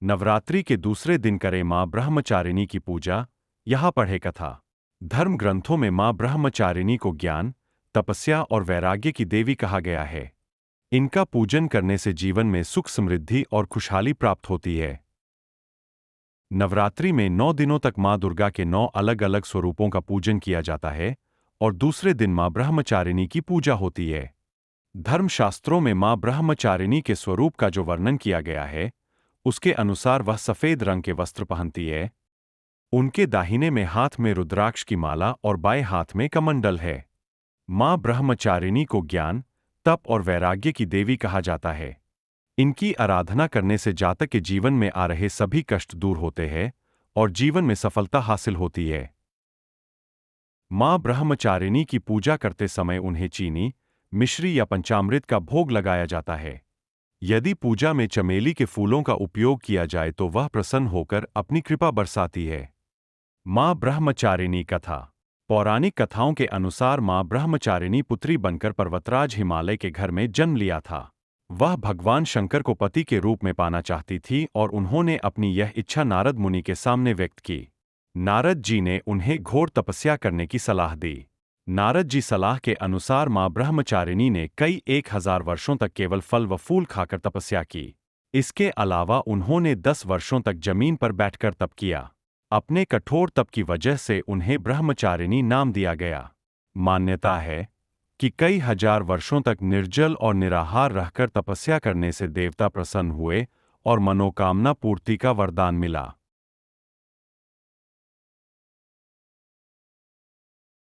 नवरात्रि के दूसरे दिन करें मां ब्रह्मचारिणी की पूजा। यहाँ पढ़े कथा। धर्म ग्रंथों में मां ब्रह्मचारिणी को ज्ञान, तपस्या और वैराग्य की देवी कहा गया है। इनका पूजन करने से जीवन में सुख, समृद्धि और खुशहाली प्राप्त होती है। नवरात्रि में 9 दिनों तक मां दुर्गा के 9 अलग अलग स्वरूपों का पूजन किया जाता है और दूसरे दिन मां ब्रह्मचारिणी की पूजा होती है। धर्मशास्त्रों में मां ब्रह्मचारिणी के स्वरूप का जो वर्णन किया गया है, उसके अनुसार वह सफेद रंग के वस्त्र पहनती है। उनके दाहिने में हाथ में रुद्राक्ष की माला और बाएं हाथ में कमंडल है। मां ब्रह्मचारिणी को ज्ञान, तप और वैराग्य की देवी कहा जाता है। इनकी आराधना करने से जातक के जीवन में आ रहे सभी कष्ट दूर होते हैं और जीवन में सफलता हासिल होती है। मां ब्रह्मचारिणी की पूजा करते समय उन्हें चीनी, मिश्री या पंचामृत का भोग लगाया जाता है। यदि पूजा में चमेली के फूलों का उपयोग किया जाए तो वह प्रसन्न होकर अपनी कृपा बरसाती है। मां ब्रह्मचारिणी कथा। पौराणिक कथाओं के अनुसार मां ब्रह्मचारिणी पुत्री बनकर पर्वतराज हिमालय के घर में जन्म लिया था। वह भगवान शंकर को पति के रूप में पाना चाहती थी और उन्होंने अपनी यह इच्छा नारद मुनि के सामने व्यक्त की। नारद जी ने उन्हें घोर तपस्या करने की सलाह दी। नारद जी सलाह के अनुसार मां ब्रह्मचारिणी ने कई 1000 वर्षों तक केवल फल व फूल खाकर तपस्या की। इसके अलावा उन्होंने 10 वर्षों तक जमीन पर बैठकर तप किया। अपने कठोर तप की वजह से उन्हें ब्रह्मचारिणी नाम दिया गया। मान्यता है कि कई हजार वर्षों तक निर्जल और निराहार रहकर तपस्या करने से देवता प्रसन्न हुए और मनोकामना पूर्ति का वरदान मिला।